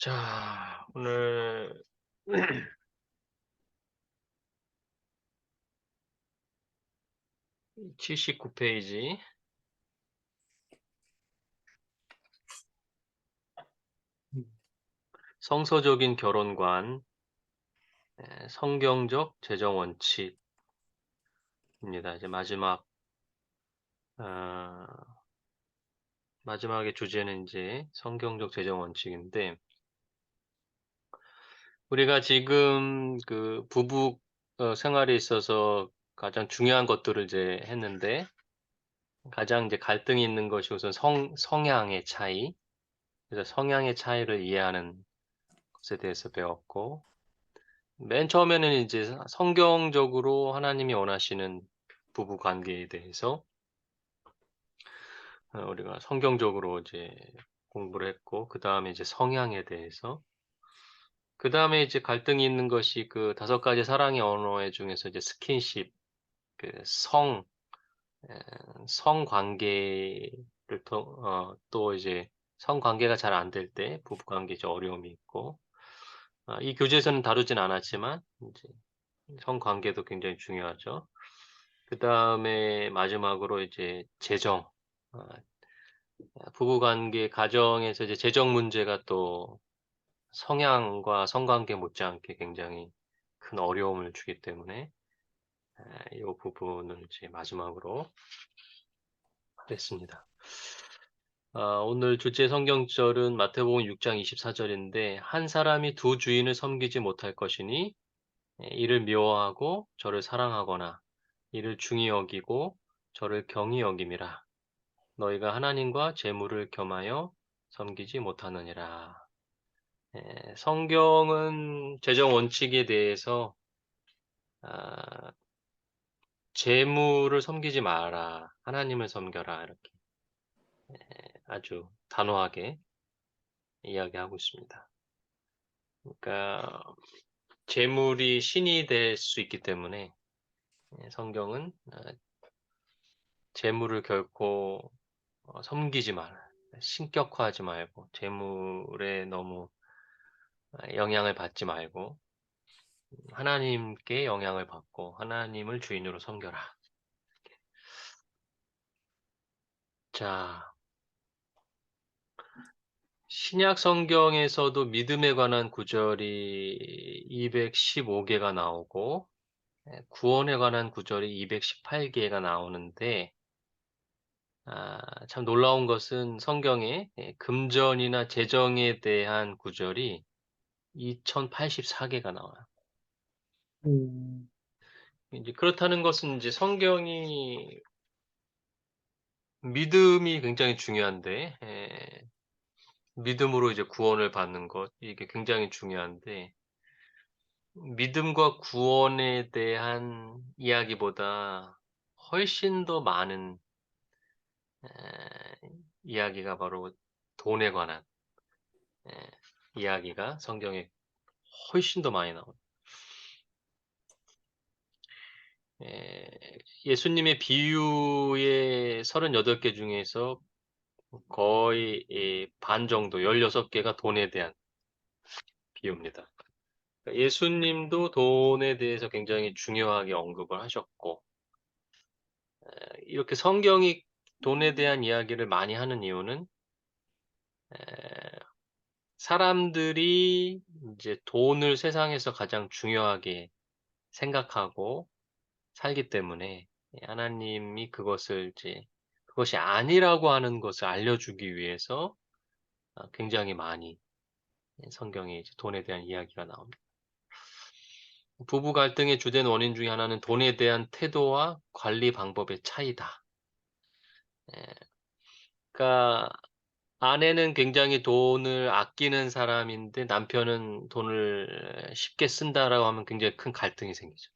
자, 오늘 79페이지 성서적인 결혼관, 성경적 재정 원칙입니다. 이제 아, 마지막의 주제는 이제 성경적 재정 원칙인데, 우리가 지금 그 부부 생활에 있어서 가장 중요한 것들을 이제 했는데, 가장 이제 갈등이 있는 것이 우선 성향의 차이, 그래서 성향의 차이를 이해하는 것에 대해서 배웠고, 맨 처음에는 이제 성경적으로 하나님이 원하시는 부부 관계에 대해서 우리가 성경적으로 이제 공부를 했고, 그다음에 이제 성향에 대해서, 그다음에 이제 갈등이 있는 것이 그 5가지 사랑의 언어의 중에서 이제 스킨십, 그 에 성관계를 또 이제 성관계가 잘 안 될 때 부부 관계에 이제 어려움이 있고, 이 교재에서는 다루진 않았지만 인제 성관계도 굉장히 중요하죠. 그다음에 마지막으로 이제 재정. 아 부부관계 가정에서 이제 재정 문제가 또 성향과 성관계 못지않게 굉장히 큰 어려움을 주기 때문에 요 부분을 이제 마지막으로 했습니다. 오늘 주제 성경절은 마태복음 6장 24절인데, "한 사람이 두 주인을 섬기지 못할 것이니 이를 미워하고 저를 사랑하거나 이를 중히 여기고 저를 경히 여김이라. 너희가 하나님과 재물을 겸하여 섬기지 못하느니라." 성경은 재정 원칙에 대해서 아 "재물을 섬기지 마라. 하나님을 섬겨라." 이렇게 아주 단호하게 이야기하고 있습니다. 그러니까 재물이 신이 될 수 있기 때문에 성경은 재물을 결코 섬기지 말라. 신격화하지 말고 재물에 너무 영향을 받지 말고 하나님께 영향을 받고 하나님을 주인으로 섬겨라. 자, 신약 성경에서도 믿음에 관한 구절이 215개가 나오고 구원에 관한 구절이 218개가 나오는데, 참 놀라운 것은 성경에 금전이나 재정에 대한 구절이 2084개가 나와요. 음. 이제 그렇다는 것은 이제 성경이 믿음이 굉장히 중요한데, 믿음으로 이제 구원을 받는 것, 이게 굉장히 중요한데, 믿음과 구원에 대한 이야기보다 훨씬 더 많은 이야기가 바로 돈에 관한 이야기가 성경에 훨씬 더 많이 나옵니다. 예수님의 비유의 38개 중에서 거의 반 정도 16개가 돈에 대한 비유입니다. 그러니까 예수님도 돈에 대해서 굉장히 중요하게 언급을 하셨고, 이렇게 성경이 돈에 대한 이야기를 많이 하는 이유는 에 사람들이 인제 돈을 세상에서 가장 중요하게 생각하고 살기 때문에 하나님이 그것을 이제 그것이 아니라고 하는 것을 알려주기 위해서 굉장히 많이 성경에 이제 돈에 대한 이야기가 나옵니다. 부부 갈등의 주된 원인 중에 하나는 돈에 대한 태도와 관리 방법의 차이다. 예. 그러니까 아내는 굉장히 돈을 아끼는 사람인데 남편은 "돈을 쉽게 쓴다."라고 하면 굉장히 큰 갈등이 생기죠.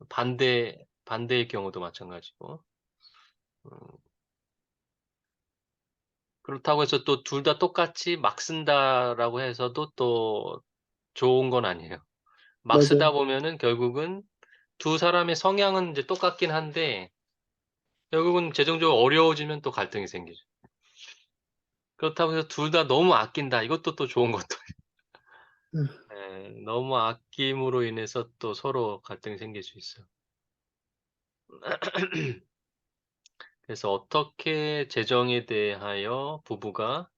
반대일 경우도 마찬가지고. 음 그렇다고 해서 또 둘 다 똑같이 막 쓴다라고 해서도 또 좋은 건 아니에요. 막 쓰다 맞아요. 보면은 결국은 두 사람의 성향은 인제 똑같긴 한데 결국은 재정적으로 어려워지면 또 갈등이 생기죠. 그렇다고 해서 둘 다 너무 아낀다 이것도 또 좋은 것도 음. 예. 너무 아낌으로 인해서 또 서로 갈등이 생길 수 있어요. 그래서 어떻게 재정에 대하여 부부가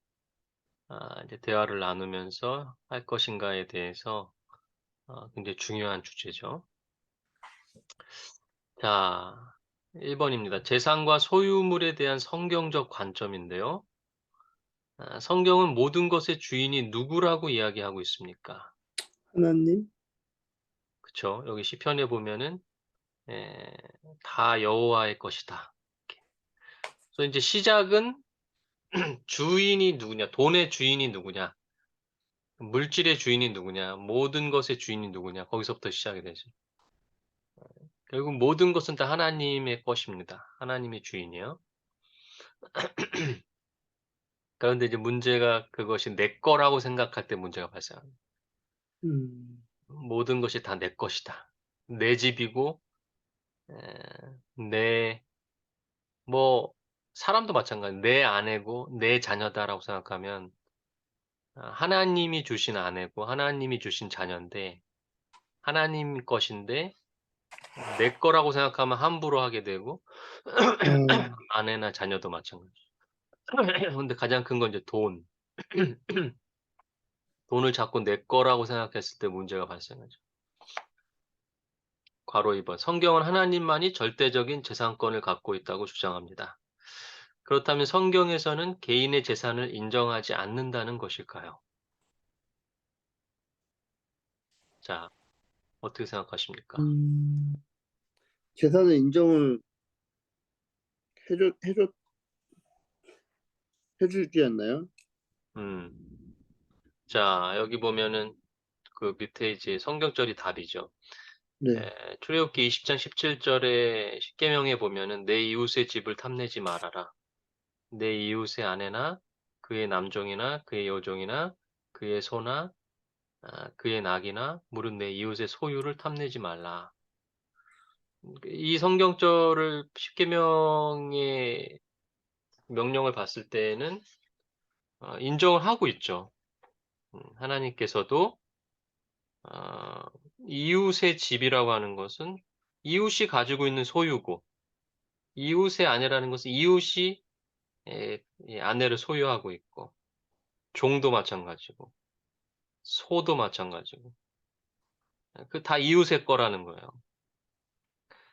이제 대화를 나누면서 할 것인가에 대해서 굉장히 중요한 주제죠. 자 1 번입니다. 재산과 소유물에 대한 성경적 관점인데요. 성경은 모든 것의 주인이 누구라고 이야기하고 있습니까? 하나님? 그쵸. 여기 시편에 보면은 예 "다 여호와의 것이다." 이렇게. 그래서 인제 시작은 주인이 누구냐, 돈의 주인이 누구냐, 물질의 주인이 누구냐, 모든 것의 주인이 누구냐 거기서부터 시작이 되죠. 결국 모든 것은 다 하나님의 것입니다. 하나님이 주인이요. 그런데 이제 문제가 그것이 내 거라고 생각할 때 문제가 발생합니다. 음. 모든 것이 다 내 것이다. 내 집이고 에 내 뭐 사람도 마찬가지예요. '내 아내고 내 자녀다.'라고 생각하면 하나님이 주신 아내고 하나님이 주신 자녀인데 하나님 것인데 내 거라고 생각하면 함부로 하게 되고 아. 아내나 자녀도 마찬가지. 근데 가장 큰 건 이제 돈. 돈을 자꾸 내 거라고 생각했을 때 문제가 발생하죠. 괄호 2번 성경은 하나님만이 절대적인 재산권을 갖고 있다고 주장합니다. 그렇다면 성경에서는 개인의 재산을 인정하지 않는다는 것일까요? 자, 어떻게 생각하십니까? 음. 재산을 인정을 해 주지 않나요? 음. 자, 여기 보면은 그 밑에 이제 성경절이 답이죠. 네. 출애굽기 20장 17절에 십계명에 보면은 "내 이웃의 집을 탐내지 말아라. 내 이웃의 아내나 그의 남종이나 그의 여종이나 그의 소나 그의 낙이나 무릇 내 이웃의 소유를 탐내지 말라." 이 성경절을 십계명의 명령을 봤을 때에는 인정을 하고 있죠. 하나님께서도 어 이웃의 집이라고 하는 것은 이웃이 가지고 있는 소유고 이웃의 아내라는 것은 이웃이 이 아내를 소유하고 있고 종도 마찬가지고 소도 마찬가지고 그 다 이웃의 거라는 거예요.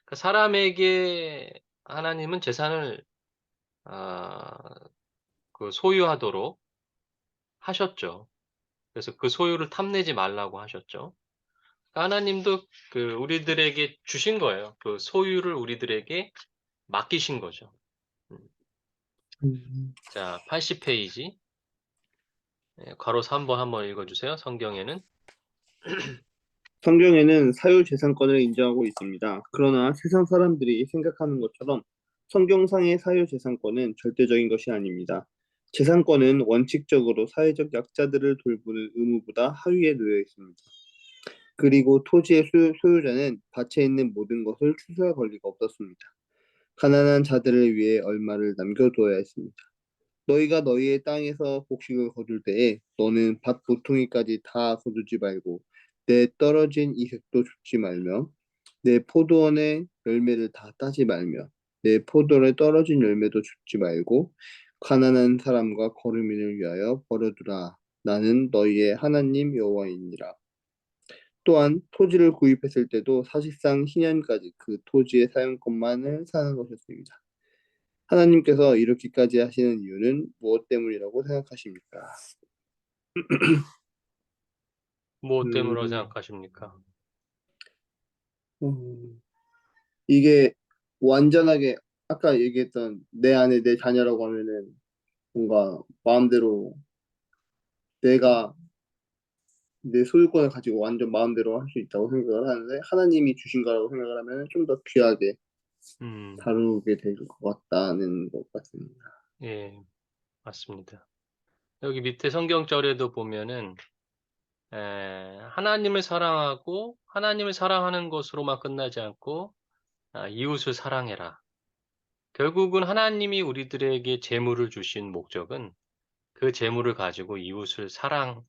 그 사람에게 하나님은 재산을 아 그 소유하도록 하셨죠. 그래서 그 소유를 탐내지 말라고 하셨죠. 하나님도 그 우리들에게 주신 거예요. 그 소유를 우리들에게 맡기신 거죠. 음. 음. 자 80 페이지 괄호 3번 한번 읽어 주세요. 성경에는 성경에는 사유재산권을 인정하고 있습니다. 그러나 세상 사람들이 생각하는 것처럼 성경상의 사유재산권은 절대적인 것이 아닙니다. 재산권은 원칙적으로 사회적 약자들을 돌보는 의무보다 하위에 놓여 있습니다. 그리고 토지의 소유자는 밭에 있는 모든 것을 추수할 권리가 없었습니다. 가난한 자들을 위해 얼마를 남겨두어야 했습니다. 너희가 너희의 땅에서 곡식을 거둘 때에 너는 밭 모퉁이까지 다 거두지 말고 내 떨어진 이색도 줍지 말며 내 포도원의 열매를 다 따지 말며 내 포도원에 떨어진 열매도 줍지 말고 가난한 사람과 거류민을 위하여 버려두라. 나는 너희의 하나님 여호와이니라. 또한 토지를 구입했을 때도 사실상 희년까지 그 토지의 사용권만을 사는 것이었습니다. 하나님께서 이렇게까지 하시는 이유는 무엇 때문이라고 생각하십니까? 뭐 때문이라고 음. 생각하십니까? 음. 이게 완전하게 아까 얘기했던 내 안에 내 자녀라고 하면은 뭔가 마음대로 내가 내 소유권을 가지고 완전 마음대로 할 수 있다고 생각을 하는데 하나님이 주신 거라고 생각을 하면은 좀 더 귀하게 음. 다루게 될 것 같다는 것 같습니다. 예. 맞습니다. 여기 밑에 성경절에도 보면은 하나님을 사랑하고 하나님을 사랑하는 것으로만 끝나지 않고 이웃을 사랑해라. 결국은 하나님이 우리들에게 재물을 주신 목적은 그 재물을 가지고 이웃 사랑을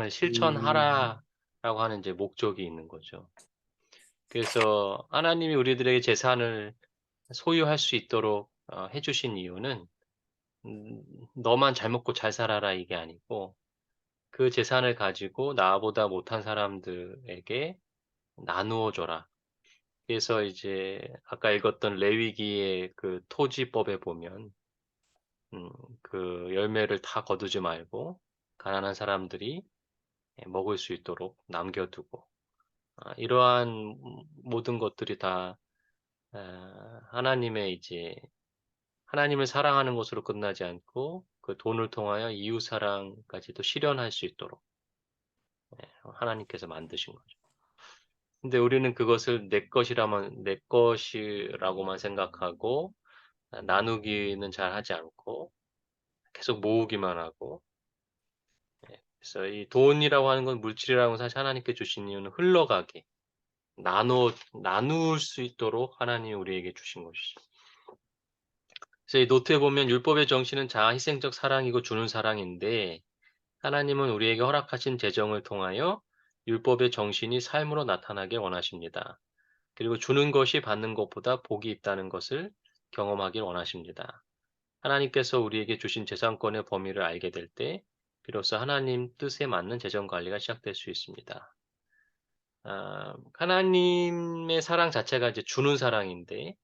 음, 실천하라라고 하는 이제 목적이 있는 거죠. 그래서 하나님이 우리들에게 재산을 소유할 수 있도록 해 주신 이유는 음 '너만 잘 먹고 잘 살아라.' 이게 아니고 그 재산을 가지고 나보다 못한 사람들에게 나누어 줘라. 그래서 이제 아까 읽었던 레위기의 그 토지법에 보면 음 그 열매를 다 거두지 말고 가난한 사람들이 먹을 수 있도록 남겨 두고 이러한 모든 것들이 다 하나님의 이제 하나님을 사랑하는 것으로 끝나지 않고 그 돈을 통하여 이웃 사랑까지도 실현할 수 있도록 하나님께서 만드신 거죠. 근데 우리는 그것을 내 것이라고만 생각하고 나누기는 잘 하지 않고 계속 모으기만 하고 그래서 이 돈이라고 하는 건 물질이라고 하는 건 사실 하나님께 주신 이유는 흘러가게 나눌 수 있도록 하나님이 우리에게 주신 것이죠. 그래서 이 노트에 보면 율법의 정신은 자아 희생적 사랑이고 주는 사랑인데 하나님은 우리에게 허락하신 재정을 통하여 율법의 정신이 삶으로 나타나길 원하십니다. 그리고 주는 것이 받는 것보다 복이 있다는 것을 경험하길 원하십니다. 하나님께서 우리에게 주신 재산권의 범위를 알게 될 때 비로소 하나님 뜻에 맞는 재정 관리가 시작될 수 있습니다. 하나님의 사랑 자체가 이제 주는 사랑인데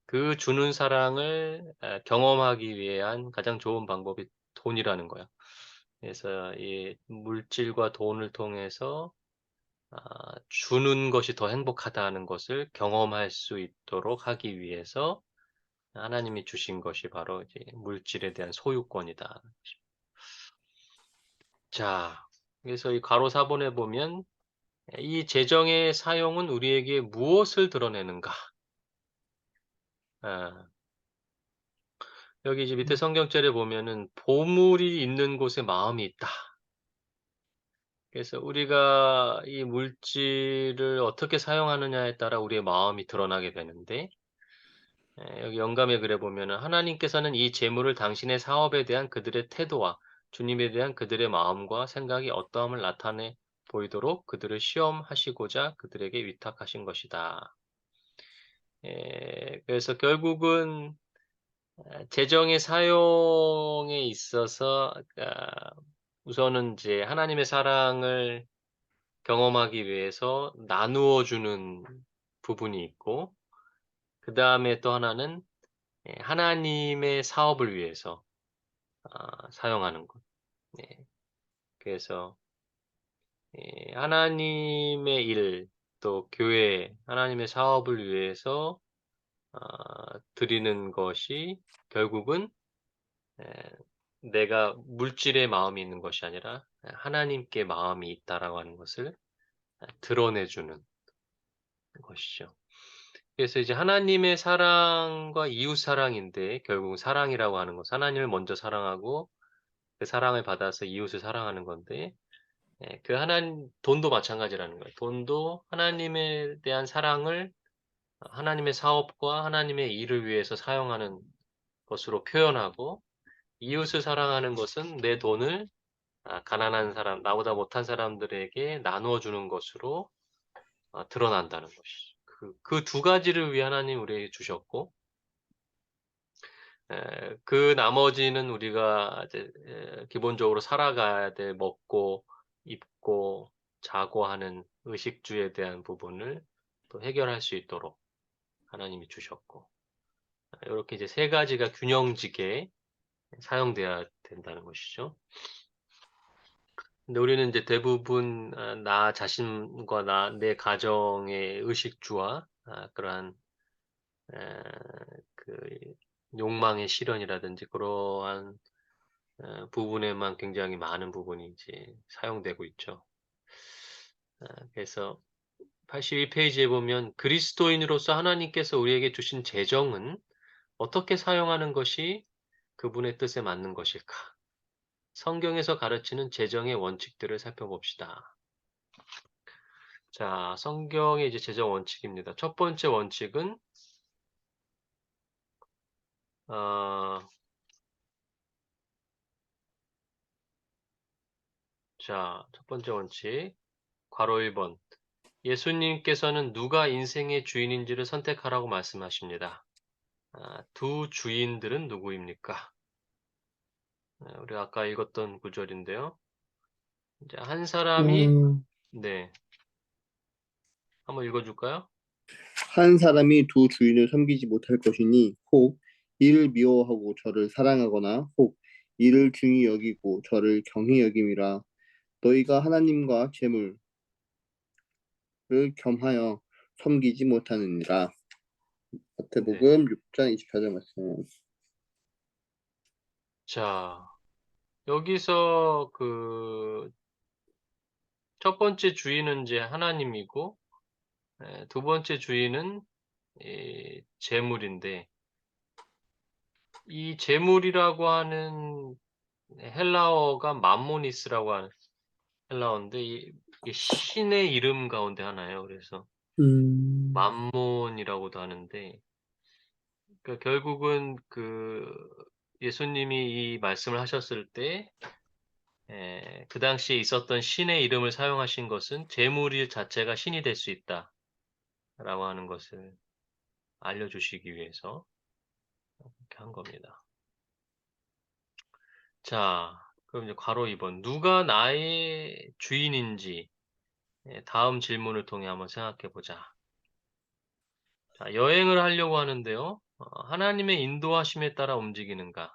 그 주는 사랑을 경험하기 위한 가장 좋은 방법이 돈이라는 거예요. 그래서 이 물질과 돈을 통해서 주는 것이 더 행복하다는 것을 경험할 수 있도록 하기 위해서 하나님이 주신 것이 바로 이제 물질에 대한 소유권이다. 자, 그래서 이 가로 4번에 보면 이 재정의 사용은 우리에게 무엇을 드러내는가? 아, 여기 이제 밑에 성경절에 보면은 보물이 있는 곳에 마음이 있다. 그래서 우리가 이 물질을 어떻게 사용하느냐에 따라 우리의 마음이 드러나게 되는데 여기 영감의 글에 보면은 하나님께서는 이 재물을 당신의 사업에 대한 그들의 태도와 주님에 대한 그들의 마음과 생각이 어떠함을 나타내 보이도록 그들을 시험하시고자 그들에게 위탁하신 것이다. 그래서 결국은 재정의 사용에 있어서 우선은 이제 하나님의 사랑을 경험하기 위해서 나누어 주는 부분이 있고 그다음에 또 하나는 하나님의 사업을 위해서 사용하는 것. 네. 그래서 하나님의 일 또 교회 하나님의 사업을 위해서 드리는 것이 결국은 에 내가 물질의 마음이 있는 것이 아니라 하나님께 마음이 있다라고 하는 것을 드러내 주는 것이죠. 그래서 이제 하나님의 사랑과 이웃 사랑인데 결국은 사랑이라고 하는 것은 하나님을 먼저 사랑하고 그 사랑을 받아서 이웃을 사랑하는 건데 그 돈도 마찬가지라는 거예요. 돈도 하나님에 대한 사랑을 하나님의 사업과 하나님의 일을 위해서 사용하는 것으로 표현하고 이웃을 사랑하는 것은 내 돈을 가난한 사람, 나보다 못한 사람들에게 나누어 주는 것으로 드러난다는 것이죠. 그 두 가지를 위해 하나님이 우리에게 주셨고 그 나머지는 우리가 이제 기본적으로 살아가야 될 먹고 입고 자고 하는 의식주에 대한 부분을 또 해결할 수 있도록 하나님이 주셨고 요렇게 이제 세 가지가 균형지게 사용돼야 된다는 것이죠. 근데 우리는 이제 대부분 나 자신과 내 가정의 의식주와 그러한 에 그 욕망의 실현이라든지 그러한 부분에만 굉장히 많은 부분이 이제 사용되고 있죠. 그래서 82 페이지에 보면 "그리스도인으로서 하나님께서 우리에게 주신 재정은 어떻게 사용하는 것이 그분의 뜻에 맞는 것일까?" 성경에서 가르치는 재정의 원칙들을 살펴봅시다. 자, 성경의 이제 재정 원칙입니다. 첫 번째 원칙은 어 자, 첫 번째 원칙. 괄호 1번. 예수님께서는 누가 인생의 주인인지를 선택하라고 말씀하십니다. 두 주인들은 누구입니까? 우리가 아까 읽었던 구절인데요. 이제 한 사람이, 음, 네, 한번 읽어줄까요? 한 사람이 두 주인을 섬기지 못할 것이니 혹 이를 미워하고 저를 사랑하거나 혹 이를 중히 여기고 저를 경히 여김이라. 너희가 하나님과 재물을 겸하여 섬기지 못하느니라. 네. 마태복음 6장 24절 말씀. 자, 여기서 첫 번째 주인은 이제 하나님이고, 두 번째 주인은 이 재물인데, 이 재물이라고 하는 헬라어가 맘모니스라고 하는 헬라어인데, 이게 신의 이름 가운데 하나예요. 그래서 음, 맘몬이라고도 하는데, 그러니까 결국은 예수님이 이 말씀을 하셨을 때, 그 당시에 있었던 신의 이름을 사용하신 것은 재물 자체가 신이 될 수 있다라고 하는 것을 알려주시기 위해서 이렇게 한 겁니다. 자, 그럼 이제 괄호 2번. 누가 나의 주인인지 다음 질문을 통해 한번 생각해 보자. 자, 여행을 하려고 하는데요. 하나님의 인도하심에 따라 움직이는가?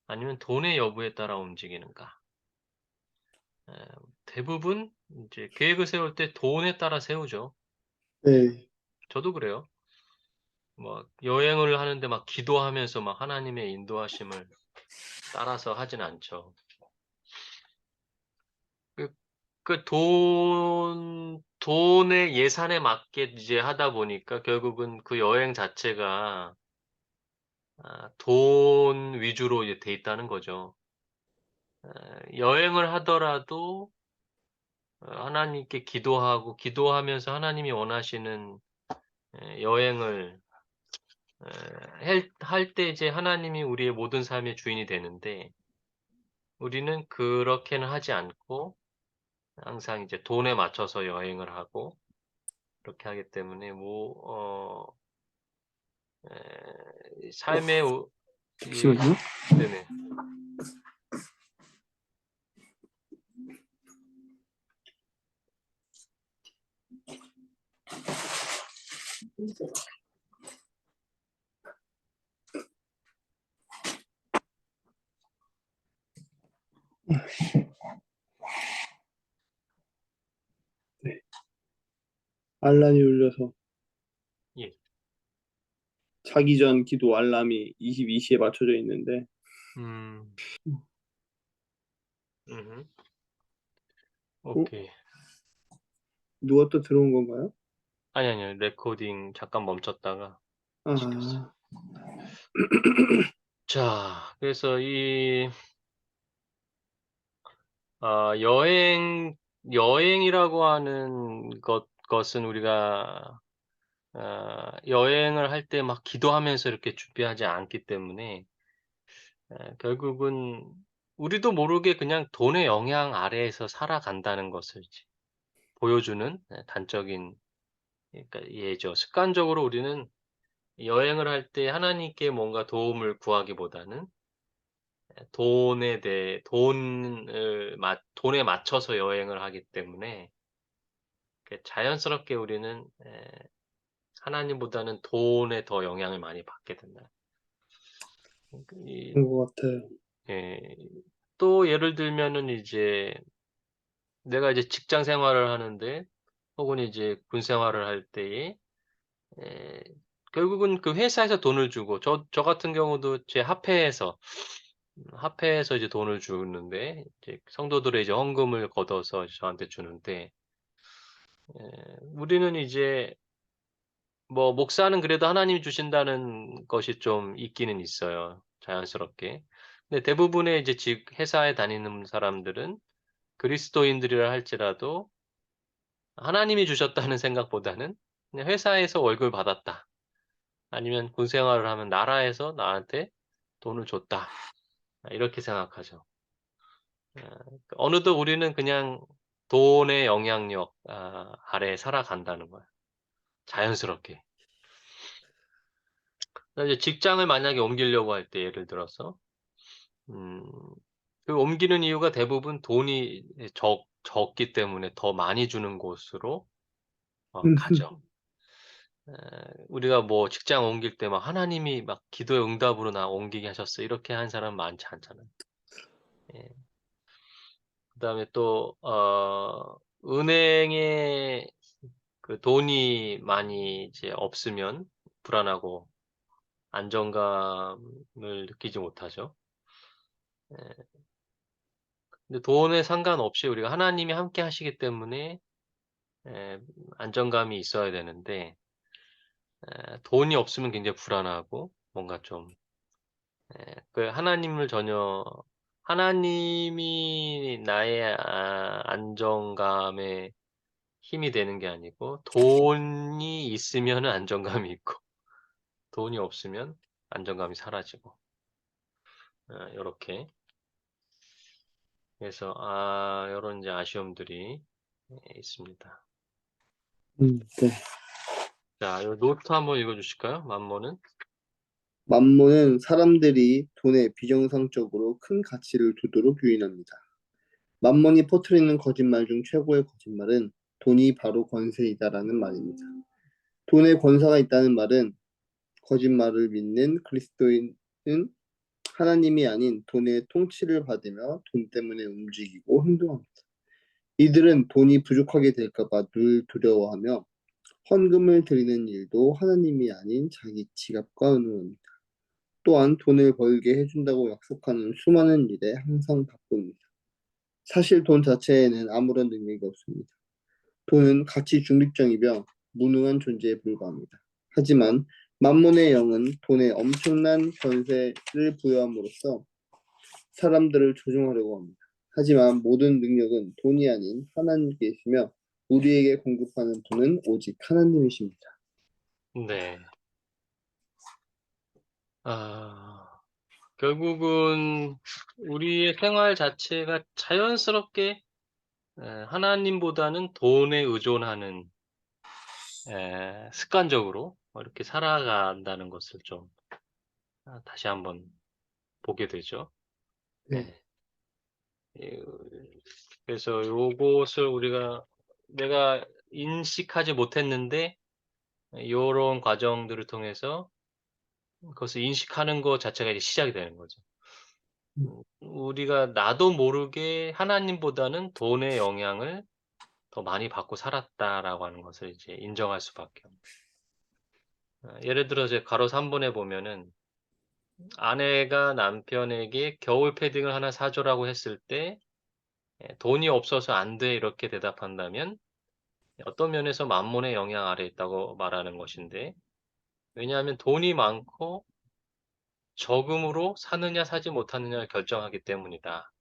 아니면 돈의 여부에 따라 움직이는가? 에, 대부분 이제 계획을 세울 때 돈에 따라 세우죠. 예, 네. 저도 그래요. 뭐 여행을 하는데 막 기도하면서 막 하나님의 인도하심을 따라서 하진 않죠. 그, 돈의 예산에 맞게 이제 하다 보니까 결국은 그 여행 자체가 돈 위주로 이제 돼 있다는 거죠. 여행을 하더라도 하나님께 기도하면서 하나님이 원하시는 여행을 할 때 이제 하나님이 우리의 모든 삶의 주인이 되는데 우리는 그렇게는 하지 않고 항상 이제 돈에 맞춰서 여행을 하고 그렇게 하기 때문에 삶의 잠시만요. 네네. 네. 알람이 울려서 예. 자기 전 기도 알람이 22시에 맞춰져 있는데 음. 음. 어? 오케이. 누가 또 들어온 건가요? 아니요. 레코딩 잠깐 멈췄다가 시켰어요. 아, 자, 그래서 여행이라고 하는 것은 우리가 여행을 할 때 막 기도하면서 이렇게 준비하지 않기 때문에 결국은 우리도 모르게 그냥 돈의 영향 아래에서 살아간다는 것을 이제 보여주는 단적인 그러니까 예죠. 습관적으로 우리는 여행을 할 때 하나님께 뭔가 도움을 구하기보다는 돈에 맞춰서 여행을 하기 때문에 자연스럽게 우리는 하나님보다는 돈에 더 영향을 많이 받게 된다. 이 그런 것 같아요. 예. 또 예를 들면은 이제 내가 이제 직장 생활을 하는데 혹은 이제 군 생활을 할 때에 에 결국은 그 회사에서 돈을 주고 저 같은 경우도 제 화폐에서 이제 돈을 주는데 이제 성도들의 이제 헌금을 걷어서 저한테 주는데 우리는 이제 뭐 목사는 그래도 하나님이 주신다는 것이 좀 있기는 있어요, 자연스럽게. 근데 대부분의 이제 회사에 다니는 사람들은 그리스도인들이라 할지라도 하나님이 주셨다는 생각보다는 그냥 '회사에서 월급을 받았다.' 아니면 '군 생활을 하면 나라에서 나한테 돈을 줬다.' 이렇게 생각하죠. 어느덧 우리는 그냥 돈의 영향력 아래에 살아간다는 거야, 자연스럽게. 그러니까 이제 직장을 만약에 옮기려고 할 때 예를 들어서 음 그 옮기는 이유가 대부분 돈이 적기 때문에 더 많이 주는 곳으로 가죠. 에 우리가 뭐 직장 옮길 때 막 하나님이 막 기도의 응답으로 "나 옮기게 하셨어." 이렇게 한 사람 많지 않잖아요. 예. 그다음에 또 은행에 그 돈이 많이 이제 없으면 불안하고 안정감을 느끼지 못하죠. 예. 근데 돈에 상관없이 우리가 하나님이 함께 하시기 때문에 안정감이 있어야 되는데 돈이 없으면 굉장히 불안하고 뭔가 좀 그 하나님을 전혀 하나님이 나의 안정감의 힘이 되는 게 아니고 돈이 있으면은 안정감이 있고 돈이 없으면 안정감이 사라지고 요렇게. 그래서 요런 이제 아쉬움들이 있습니다. 네. 자, 요 노트 한번 읽어 주실까요? 만모는? 만몬은 사람들이 돈에 비정상적으로 큰 가치를 두도록 유인합니다. 만몬이 퍼뜨리는 거짓말 중 최고의 거짓말은 돈이 바로 권세이다라는 말입니다. 돈에 권세가 있다는 말은 거짓말을 믿는 그리스도인은 하나님이 아닌 돈의 통치를 받으며 돈 때문에 움직이고 행동합니다. 이들은 돈이 부족하게 될까 봐 늘 두려워하며 헌금을 드리는 일도 하나님이 아닌 자기 지갑과 의논합니다. 또한 돈을 벌게 해준다고 약속하는 수많은 일에 항상 바쁩니다. 사실 돈 자체에는 아무런 능력이 없습니다. 돈은 가치 중립적이며 무능한 존재에 불과합니다. 하지만 만몬의 영은 돈에 엄청난 권세를 부여함으로써 사람들을 조종하려고 합니다. 하지만 모든 능력은 돈이 아닌 하나님께 있으며 우리에게 공급하는 분은 오직 하나님이십니다. 네. 아 결국은 우리의 생활 자체가 자연스럽게 하나님보다는 돈에 의존하는 습관적으로 이렇게 살아간다는 것을 좀 다시 한번 보게 되죠. 네. 예. 그래서 요것을 우리가 내가 인식하지 못했는데 요런 과정들을 통해서 그것을 인식하는 것 자체가 이제 시작이 되는 거죠. 우리가 나도 모르게 하나님보다는 돈의 영향을 더 많이 받고 살았다라고 하는 것을 이제 인정할 수밖에 없는. 예를 들어 이제 가로 3 번에 보면은 아내가 남편에게 겨울 패딩을 하나 사 줘라고 했을 때 "돈이 없어서 안 돼." 이렇게 대답한다면 어떤 면에서 만몬의 영향 아래에 있다고 말하는 것인데, 왜냐하면 돈이 많고 저금으로 사느냐 사지 못하느냐를 결정하기 때문이다.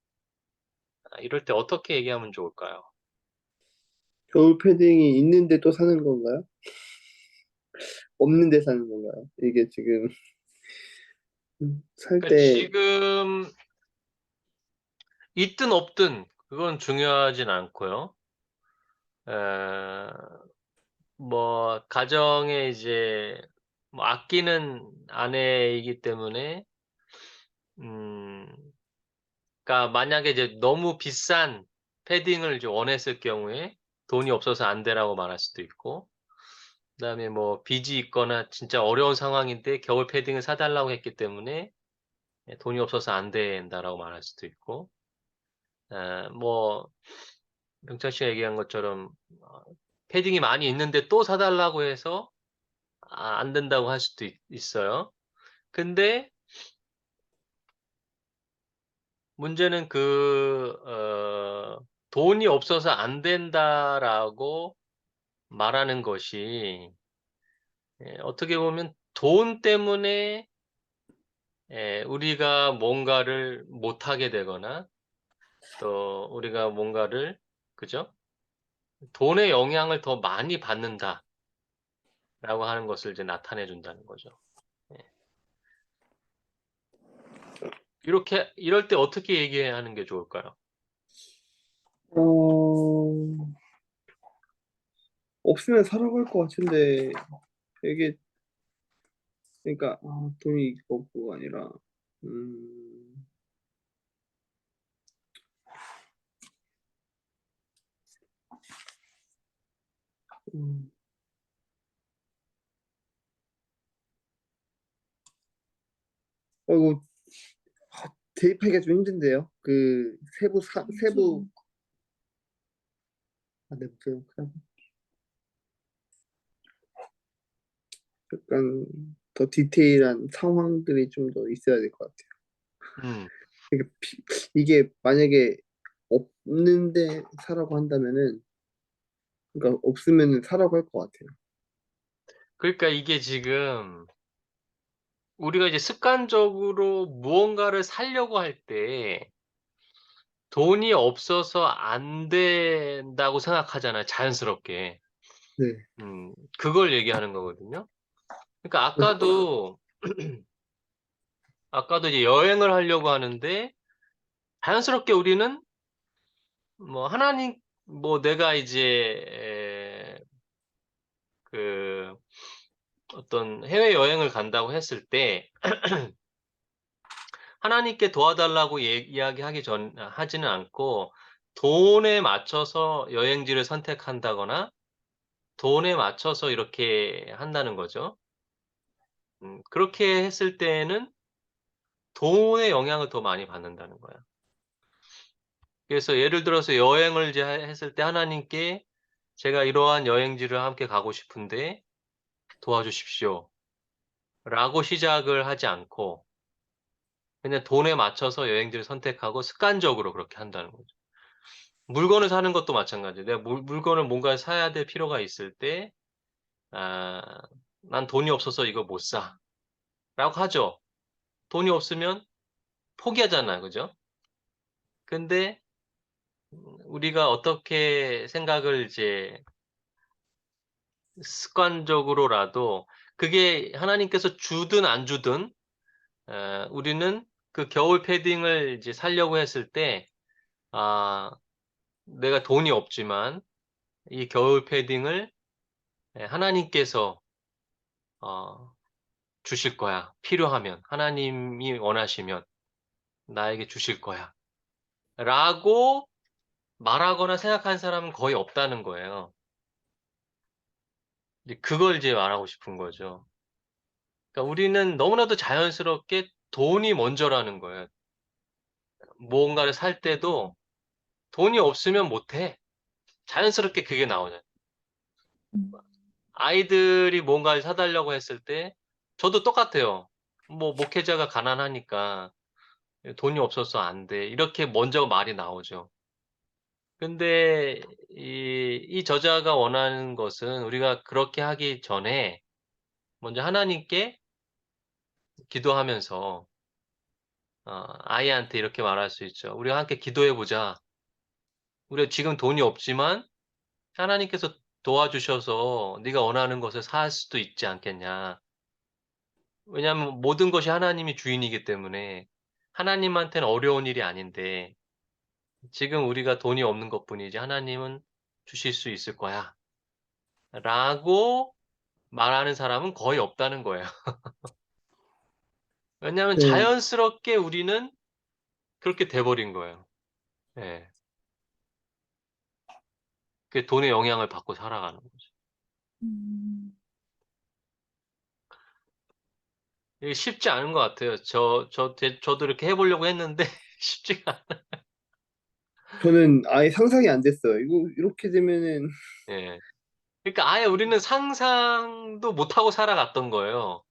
이럴 때 어떻게 얘기하면 좋을까요? 겨울 패딩이 있는데 또 사는 건가요? 없는데 사는 건가요? 이게 지금 살 그러니까 때, 지금 있든 없든 그건 중요하진 않고요. 에 뭐 가정에 이제 뭐 아끼는 아내이기 때문에 음 그러니까 만약에 이제 너무 비싼 패딩을 이제 원했을 경우에 돈이 없어서 안 되라고 말할 수도 있고, 그다음에 뭐 빚이 있거나 진짜 어려운 상황인데 겨울 패딩을 사 달라고 했기 때문에 "돈이 없어서 안 된다."라고 말할 수도 있고, 뭐 병찬 씨가 얘기한 것처럼 어 패딩이 많이 있는데 또 사 달라고 해서 안 된다고 할 수도 있어요. 근데 문제는 "돈이 없어서 안 된다."라고 말하는 것이 어떻게 보면 돈 때문에 우리가 뭔가를 못하게 되거나 또 우리가 뭔가를, 그죠? '돈의 영향을 더 많이 받는다.'라고 하는 것을 이제 나타내 준다는 거죠. 예. 이럴 때 어떻게 얘기해야 하는 게 좋을까요? 어, 없으면 살아갈 것 같은데, 이게, 그러니까, 돈이 없고가 아니라, 음, 음, 이거 대입하기가 좀 힘든데요. 그, 세부, 네, 그냥 약간 더 디테일한 상황들이 좀 더 있어야 될 것 같아요. 음. 이게 만약에 없는데 사라고 한다면은, 그러니까 없으면은 사라고 할 것 같아요. 그러니까 이게 지금 우리가 이제 습관적으로 무언가를 사려고 할 때 돈이 없어서 안 된다고 생각하잖아요, 자연스럽게. 네. 그걸 얘기하는 거거든요. 그러니까 아까도 이제 여행을 하려고 하는데 자연스럽게 우리는 뭐 하나님 뭐 내가 이제 그 어떤 해외여행을 간다고 했을 때 하나님께 도와달라고 이야기하기 하지는 않고 돈에 맞춰서 여행지를 선택한다거나 돈에 맞춰서 이렇게 한다는 거죠. 그렇게 했을 때에는 돈의 영향을 더 많이 받는다는 거야. 그래서 예를 들어서 여행을 이제 했을 때 하나님께 제가 이러한 여행지를 함께 가고 싶은데 도와주십시오. 라고 시작을 하지 않고 그냥 돈에 맞춰서 여행지를 선택하고 습관적으로 그렇게 한다는 거죠. 물건을 사는 것도 마찬가지예요. 내가 물건을 뭔가를 사야 될 필요가 있을 때, 아, 난 돈이 없어서 이거 못 사. 라고 하죠. 돈이 없으면 포기하잖아요. 그죠? 근데 우리가 어떻게 생각을 이제 습관적으로라도 그게 하나님께서 주든 안 주든, 우리는 그 겨울 패딩을 이제 사려고 했을 때, 아, 내가 돈이 없지만 이 겨울 패딩을 하나님께서 어, 주실 거야. 필요하면 하나님이 원하시면 나에게 주실 거야. 라고 말하거나 생각하는 사람은 거의 없다는 거예요. 이제 그걸 이제 말하고 싶은 거죠. 그러니까 우리는 너무나도 자연스럽게 돈이 먼저라는 거예요. 무언가를 살 때도 돈이 없으면 못 해. 자연스럽게 그게 나오잖아요. 아이들이 뭔가를 사달라고 했을 때 저도 똑같아요. 뭐 목회자가 가난하니까 돈이 없어서 안 돼. 이렇게 먼저 말이 나오죠. 근데 이 저자가 원하는 것은 우리가 그렇게 하기 전에 먼저 하나님께 기도하면서 아이한테 이렇게 말할 수 있죠. "우리가 함께 기도해 보자. 우리가 지금 돈이 없지만 하나님께서 도와주셔서 네가 원하는 것을 살 수도 있지 않겠냐." 왜냐하면 모든 것이 하나님이 주인이기 때문에 하나님한테는 어려운 일이 아닌데 지금 우리가 돈이 없는 것뿐이지 하나님은 주실 수 있을 거야. 라고 말하는 사람은 거의 없다는 거예요. 왜냐하면 네. 자연스럽게 우리는 그렇게 돼 버린 거예요. 예. 그 돈의 영향을 받고 살아가는 거죠. 음, 이게 쉽지 않은 것 같아요. 저도 이렇게 해 보려고 했는데 쉽지가 않 저는 아예 상상이 안 됐어요. 이거 이렇게 되면은 예. 그러니까 아예 우리는 상상도 못 하고 살아갔던 거예요.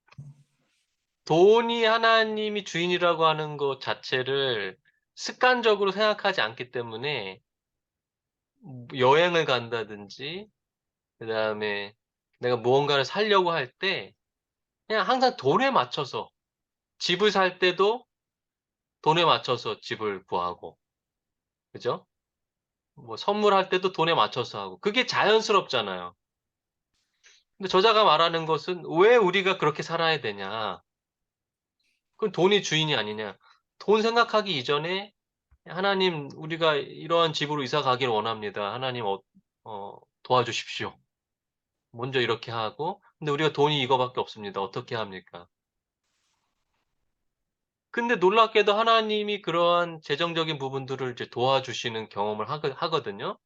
돈이 하나님이 주인이라고 하는 것 자체를 습관적으로 생각하지 않기 때문에 여행을 간다든지 그다음에 내가 무언가를 사려고 할 때 그냥 항상 돈에 맞춰서 집을 살 때도 돈에 맞춰서 집을 구하고 그죠? 뭐 선물할 때도 돈에 맞춰서 하고 그게 자연스럽잖아요. 근데 저자가 말하는 것은 왜 우리가 그렇게 살아야 되냐? 그건 돈이 주인이 아니냐? 돈 생각하기 이전에 하나님, 우리가 이러한 집으로 이사 가길 원합니다. 하나님, 도와주십시오. 먼저 이렇게 하고, 근데 우리가 돈이 이거밖에 없습니다. 어떻게 합니까? 근데 놀랍게도 하나님이 그러한 재정적인 부분들을 이제 도와주시는 경험을 하거든요.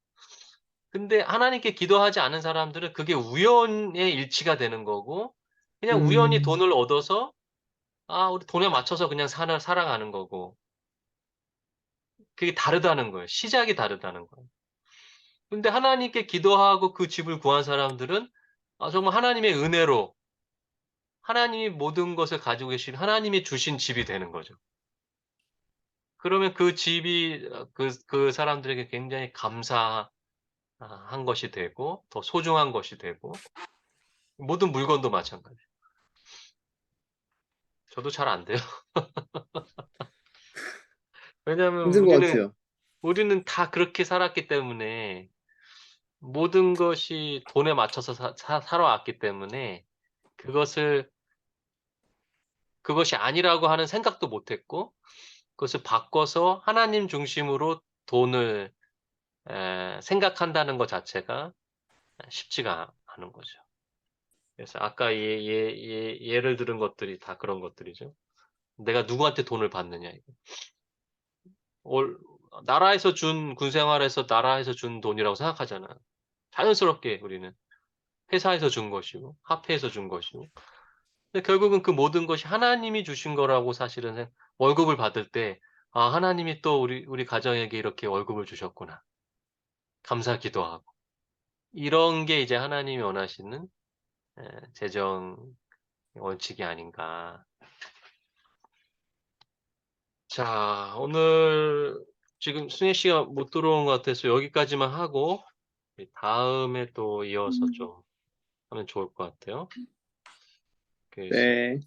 근데 하나님께 기도하지 않은 사람들은 그게 우연의 일치가 되는 거고, 그냥 우연히 음, 돈을 얻어서, 우리 돈에 맞춰서 그냥 살아가는 거고, 그게 다르다는 거예요. 시작이 다르다는 거예요. 근데 하나님께 기도하고 그 집을 구한 사람들은 정말 하나님의 은혜로 하나님이 모든 것을 가지고 계신 하나님이 주신 집이 되는 거죠. 그러면 그 집이 그 사람들에게 굉장히 감사한 것이 되고 더 소중한 것이 되고 모든 물건도 마찬가지예요. 저도 잘 안 돼요. 왜냐하면 힘든 것 같아요. 우리는 다 그렇게 살았기 때문에 모든 것이 돈에 맞춰서 살아왔기 때문에 그것을 그것이 아니라고 하는 생각도 못 했고 그것을 바꿔서 하나님 중심으로 돈을 생각한다는 것 자체가 쉽지가 않은 거죠. 그래서 아까 예를 들은 것들이 다 그런 것들이죠. 내가 누구한테 돈을 받느냐 이거. 올 나라에서 준 군 생활에서 나라에서 준 돈이라고 생각하잖아. 자연스럽게 우리는 회사에서 준 것이고 화폐에서 준 것이고. 근데 결국은 그 모든 것이 하나님이 주신 거라고 사실은 월급을 받을 때 하나님이 또 우리 가정에게 이렇게 월급을 주셨구나. 감사 기도하고. 이런 게 이제 하나님이 원하시는 재정 원칙이 아닌가. 자, 오늘 지금 승혜 씨가 못 들어온 것 같아서 여기까지만 하고 다음에 또 이어서 음, 좀 하면 좋을 것 같아요. 그래서 네.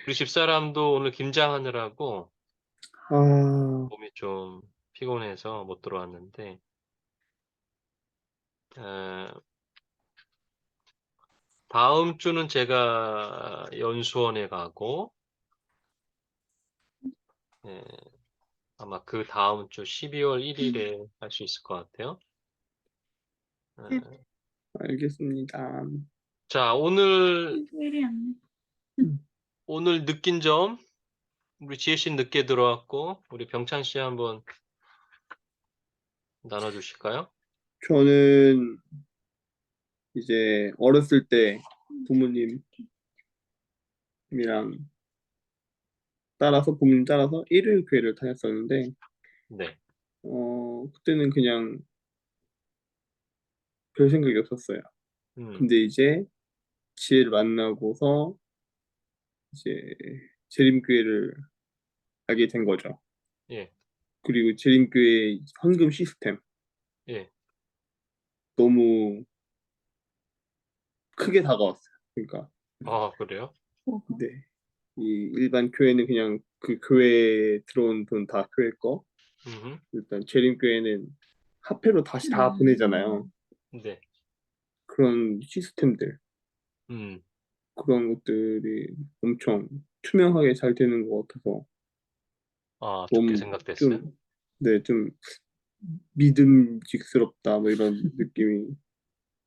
우리 집사람도 오늘 김장하느라고 아, 몸이 좀 피곤해서 못 들어왔는데 에, 다음 주는 제가 연수원에 가고 예, 아마 그 다음 주 12월 1일에 할 수 있을 것 같아요. 네, 에, 알겠습니다. 자, 오늘 일이 안 음, 느낀 점 우리 지혜 씨 늦게 들어왔고 우리 병찬 씨 한번 나눠주실까요? 저는 이제 어렸을 때 부모님이랑 부모님 따라서 일요일 교회를 다녔었는데, 네. 그때는 그냥 별 생각이 없었어요. 음, 근데 이제 지혜를 만나고서 이제 재림교회를 알게 된 거죠. 예, 그리고 재림교회 헌금 시스템 예. 너무 크게 다가왔어요. 그러니까 그래요? 보고. 네, 이 일반 교회는 그냥 그 교회에 들어온 돈 다 교회 거. 음, 일단 재림교회는 화폐로 다시 다 보내잖아요. 네. 그런 시스템들, 음, 그런 것들이 엄청 투명하게 잘 되는 것 같아서 좋게 너무 생각됐어요? 좀, 네, 좀 믿음직스럽다 뭐 이런 느낌이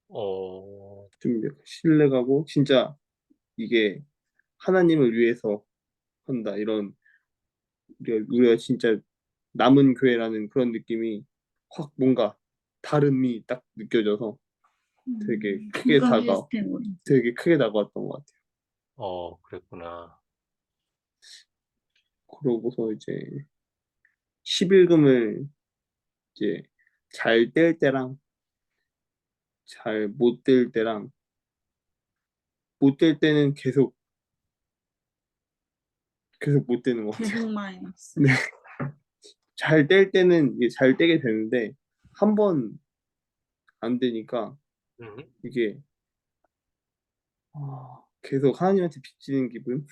어, 좀 약간 신뢰가고 진짜 이게 하나님을 위해서 한다 이런 우리가 진짜 남은 교회라는 그런 느낌이 확 뭔가 다름이 딱 느껴져서 공감 시스템으로. 되게 크게 다가왔던 것 같아요. 그랬구나. 그러고서 이제 11금을 이제 잘 뗄 때랑 잘 못 뗄 때랑 못 뗄 때는 계속 못 떼는 것 같아요. 계속 마이너스. 네. 잘 뗄 때는 이게 잘 떼게 되는데 한 번 안 되니까 음, 이게 계속 하나님한테 빚지는 기분?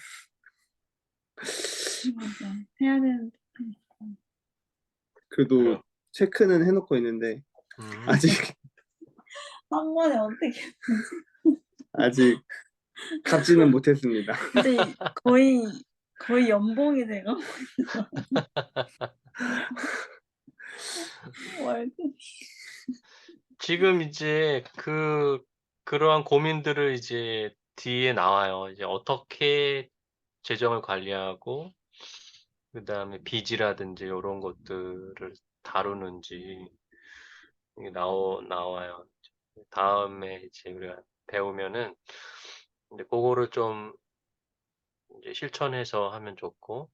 맞아. 해야 되는데. 그래도 그래요. 체크는 해놓고 있는데 음, 아직 한 번에 어떻게. 아직 갚지는 못했습니다. 근데 거의 거의 연봉이 돼가. 월급. 지금 이제 그러한 고민들을 이제 뒤에 나와요. 이제 어떻게 재정을 관리하고 그다음에 빚이라든지 요런 것들을 다루는지 이게 나와요. 다음에 이제 우리가 배우면은 이제 고거를 좀 이제 실천해서 하면 좋고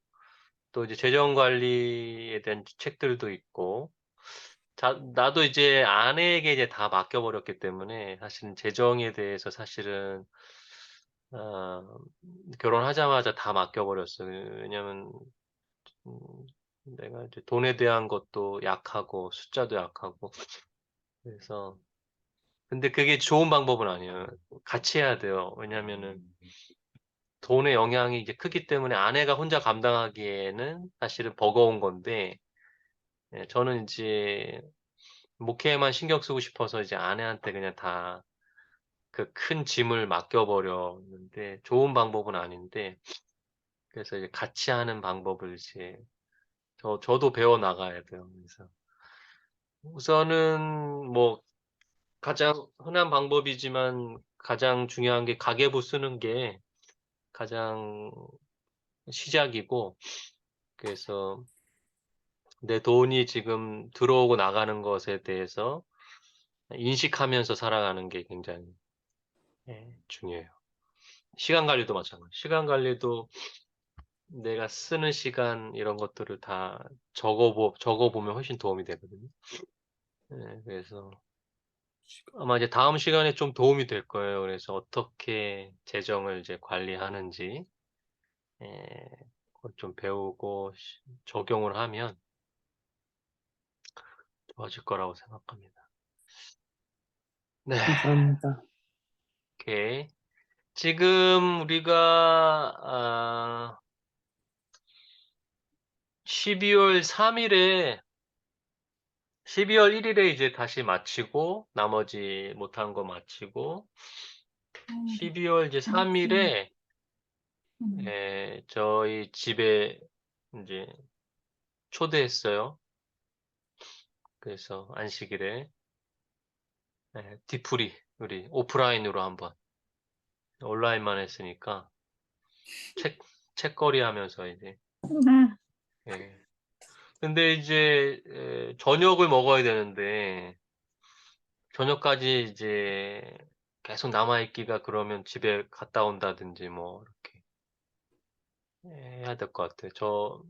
또 이제 재정 관리에 대한 책들도 있고 나도 이제 아내에게 이제 다 맡겨 버렸기 때문에 사실은 재정에 대해서 사실은 아 결혼하자마자 다 맡겨 버렸어요. 왜냐면 음 내가 이제 돈에 대한 것도 약하고 숫자도 약하고 그래서 근데 그게 좋은 방법은 아니에요. 같이 해야 돼요. 왜냐면은 돈의 영향이 이제 크기 때문에 아내가 혼자 감당하기에는 사실은 버거운 건데 예 저는 인제 목회에만 신경 쓰고 싶어서 이제 아내한테 그냥 다 그 큰 짐을 맡겨 버렸는데 좋은 방법은 아닌데 그래서 이제 같이 하는 방법을 이제 저도 배워 나가야 돼요. 그래서 우선은 뭐 가장 흔한 방법이지만 가장 중요한 게 가계부 쓰는 게 가장 시작이고 그래서 내 돈이 지금 들어오고 나가는 것에 대해서 인식하면서 살아가는 게 굉장히 예 중요해요. 시간 관리도 마찬가지. 시간 관리도 내가 쓰는 시간 이런 것들을 다 적어 보면 훨씬 도움이 되거든요. 예 그래서 아마 이제 다음 시간에 좀 도움이 될 거예요. 그래서 어떻게 재정을 이제 관리하는지 예 그걸 좀 배우고 적용을 하면 좋아질 거라고 생각합니다. 네. 감사합니다. 오케이. 지금 우리가 12월 3 일에 12월 1 일에 이제 다시 마치고 나머지 못한 거 마치고 12월 이제 3 일에 저희 집에 인제 초대했어요. 그래서 안식일에 예 뒤풀이 우리 오프라인으로 한번 온라인만 했으니까 책 책거리 하면서 이제 예. 근데 이제 저녁을 먹어야 되는데 저녁까지 이제 계속 남아 있기가 그러면 집에 갔다 온다든지 뭐 이렇게 해야 될 것 같아요.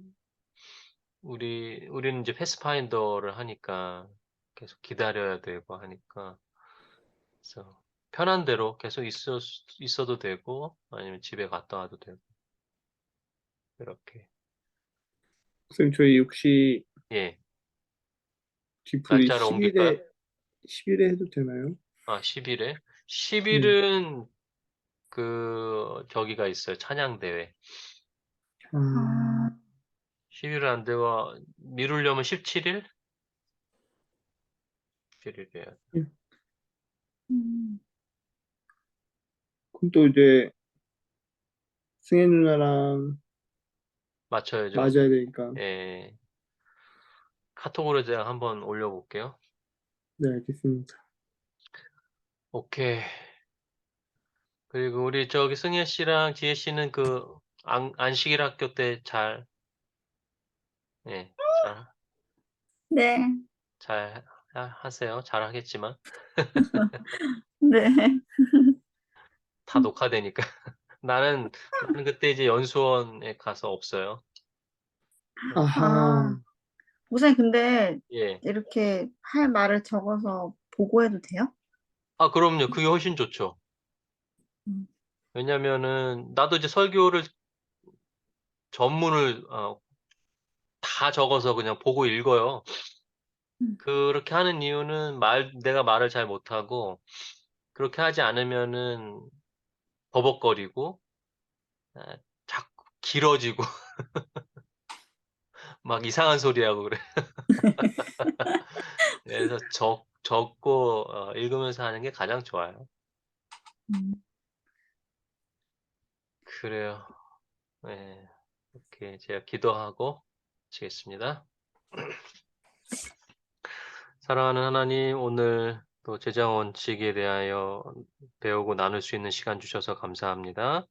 우리는 이제 패스파인더를 하니까 계속 기다려야 되고 하니까 그래서 편한 대로 계속 있어도 되고 아니면 집에 갔다 와도 되고 이렇게. 선생님, 저희 혹시 예. 뒤풀이 날짜를 옮길까요? 10일에 해도 되나요? 10 일에? 10 네. 일은 저기가 있어요. 찬양 대회. 아, 10 일은 안 되고 미루려면 17 일? 17 일이에요. 예. 그럼 또 이제 승혜 누나랑 맞춰야죠. 맞아야 되니까. 예. 카톡으로 제가 한번 올려 볼게요. 네, 알겠습니다. 오케이. 그리고 우리 저기 승혜 씨랑 지혜 씨는 안식일 학교 때 예, 네. 잘 하세요. 잘하겠지만. 네. 다 녹화되니까. 나는 그때 이제 연수원에 가서 없어요. 아하. 목사님, 근데 예. 이렇게 할 말을 적어서 보고해도 돼요? 그럼요. 그게 훨씬 좋죠. 음. 왜냐면은 나도 이제 설교를 전문을 다 적어서 그냥 보고 읽어요. 음. 그렇게 하는 이유는 내가 말을 잘 못하고 그렇게 하지 않으면은 버벅거리고 자꾸 길어지고 막 이상한 소리 하고 그래. 그래서 적고 읽으면서 하는 게 가장 좋아요. 음. 그래요. 예. 이렇게 제가 기도하고 마치겠습니다. 사랑하는 하나님, 오늘 또 제장 원칙에 대하여 배우고 나눌 수 있는 시간 주셔서 감사합니다.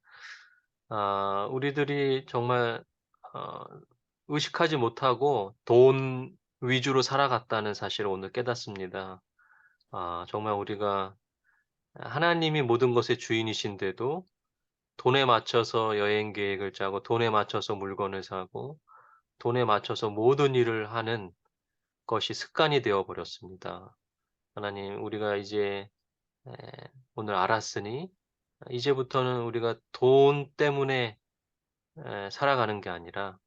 우리들이 정말 의식하지 못하고 돈 위주로 살아갔다는 사실을 오늘 깨닫습니다. 정말 우리가 하나님이 모든 것의 주인이신데도 돈에 맞춰서 여행 계획을 짜고 돈에 맞춰서 물건을 사고 돈에 맞춰서 모든 일을 하는 것이 습관이 되어 버렸습니다. 하나님, 우리가 이제 에, 오늘 알았으니 이제부터는 우리가 돈 때문에 살아가는 게 아니라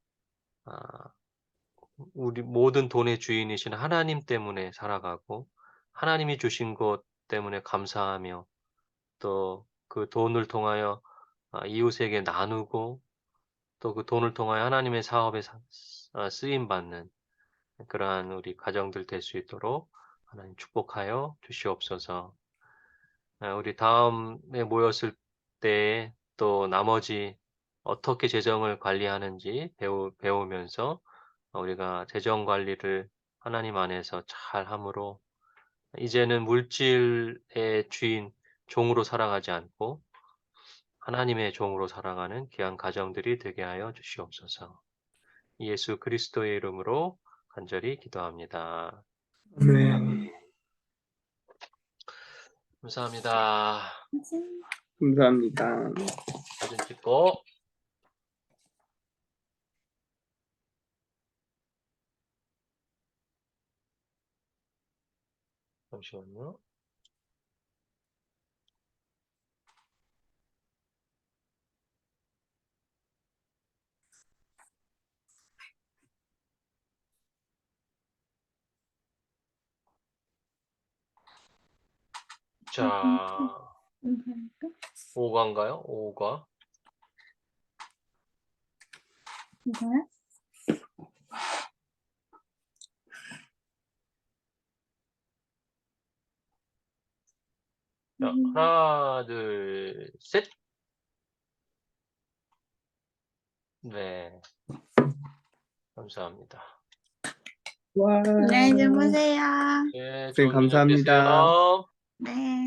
아 우리 모든 돈의 주인이신 하나님 때문에 살아가고 하나님이 주신 것 때문에 감사하며 또 그 돈을 통하여 이웃에게 나누고 또 그 돈을 통하여 하나님의 사업에 쓰임 받는 그러한 우리 가정들 될 수 있도록 하나님 축복하여 주시옵소서. 우리 다음에 모였을 때에 또 나머지 어떻게 재정을 관리하는지 배우면서 우리가 재정 관리를 하나님 안에서 잘함으로 이제는 물질의 주인, 종으로 살아가지 않고 하나님의 종으로 살아가는 귀한 가정들이 되게 하여 주시옵소서. 예수 그리스도의 이름으로 간절히 기도합니다. 네. 감사합니다. 감사합니다. 사진 찍고. 잠시만요. 자, 인사할까? 5과인가요? 5과. 이거야? 자, 하나, 둘, 셋. 네. 감사합니다. 와. 안녕히 주무세요. 네, 네, 좋은 저녁 감사합니다. 되세요. 네.